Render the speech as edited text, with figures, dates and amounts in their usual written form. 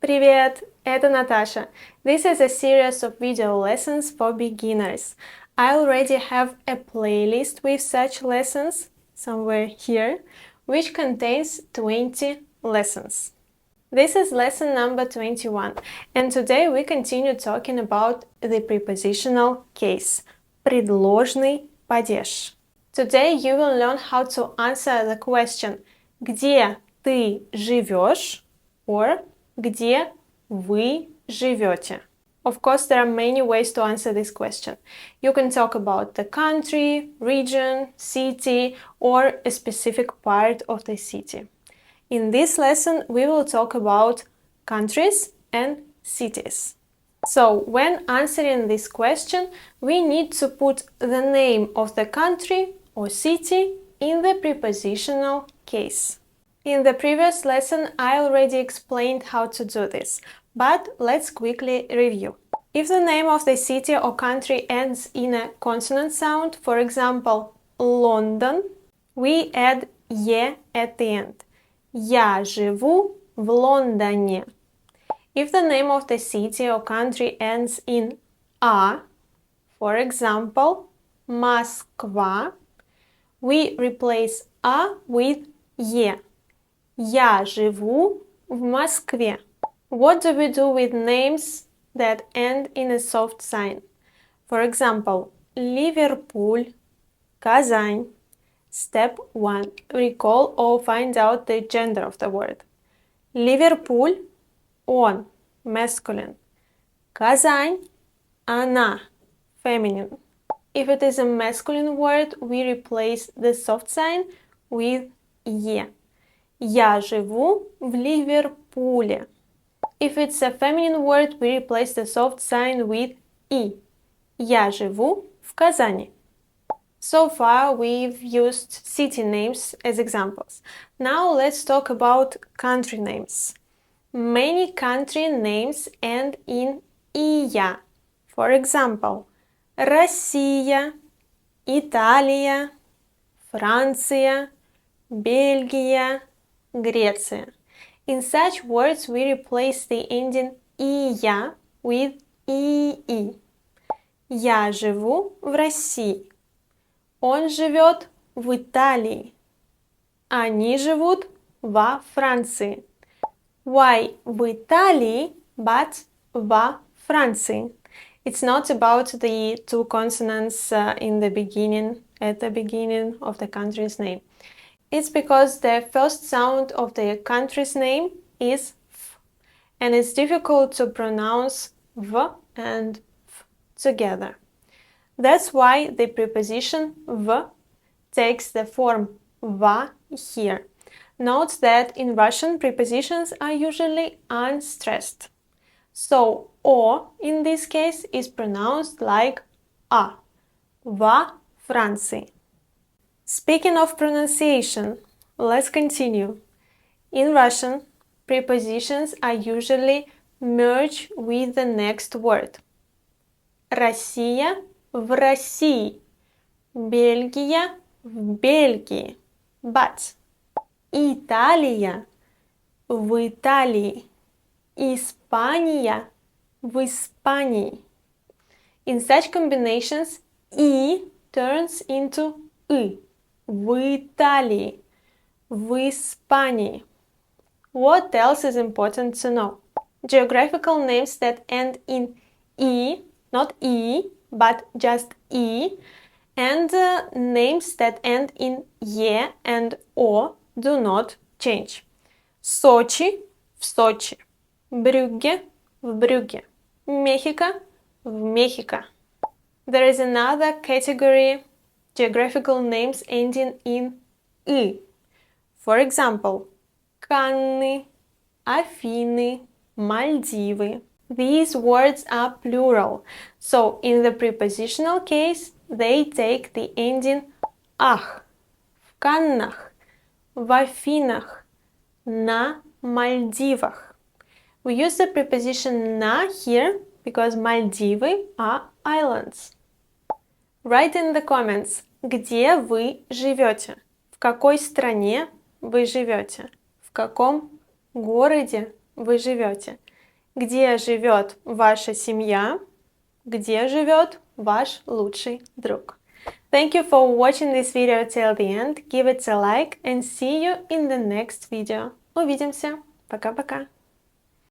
Привет, это Наташа. This is a series of video lessons for beginners. I already have a playlist with such lessons, somewhere here, which contains 20 lessons. This is lesson number 21, and today we continue talking about the prepositional case, предложный падеж. Today you will learn how to answer the question «Где ты живешь?» or «Где вы живете?» Of course, there are many ways to answer this question. You can talk about the country, region, city, or a specific part of the city. In this lesson, we will talk about countries and cities. So, when answering this question, we need to put the name of the country or city in the prepositional case. In the previous lesson, I already explained how to do this, but let's quickly review. If the name of the city or country ends in a consonant sound, for example, London, we add «е» at the end. Я живу в Лондоне. If the name of the city or country ends in «а», for example, Москва, we replace «а» with «е». Я живу в Москве. What do we do with names that end in a soft sign? For example, Ливерпуль, Казань. Step 1. Recall or find out the gender of the word. Ливерпуль – он, masculine. Казань – она, feminine. If it is a masculine word, we replace the soft sign with «е». Я живу в Ливерпуле. If it's a feminine word, we replace the soft sign with «и». Я живу в Казани. So far, we've used city names as examples. Now let's talk about country names. Many country names end in «ия». For example, Россия, Италия, Франция, Бельгия, Греция. In such words, we replace the ending «ия» with «ии». Я живу в России. Он живет в Италии. Они живут во Франции. Why в Италии, but во Франции? It's not about the two consonants in the beginning, at the beginning of the country's name. It's because the first sound of the country's name is f, and it's difficult to pronounce v and f together. That's why the preposition v takes the form va here. Note that in Russian prepositions are usually unstressed. So o in this case is pronounced like a, во Франции. Speaking of pronunciation, let's continue. In Russian, prepositions are usually merged with the next word. Россия в России, Бельгия в Бельгии, but Италия в Италии, Испания в Испании. In such combinations, «и» turns into «ы». В Италии, в Испании. What else is important to know? Geographical names that end in «и», not «и», but just «и», and names that end in «е» and «о» do not change. Сочи в Сочи, Брюгге в Брюгге, Мехико в Мехико. There is another category, geographical names ending in «ы». For example, Канны, Афины, Мальдивы. These words are plural, so in the prepositional case, they take the ending «ах». В Каннах, в Афинах, на Мальдивах. We use the preposition «на» here because Мальдивы are islands. Write in the comments, где вы живете, в какой стране вы живете, в каком городе вы живете. Где живет ваша семья? Где живет ваш лучший друг? Thank you for watching this video till the end. Give it a like and see you in the next video. Увидимся. Пока-пока.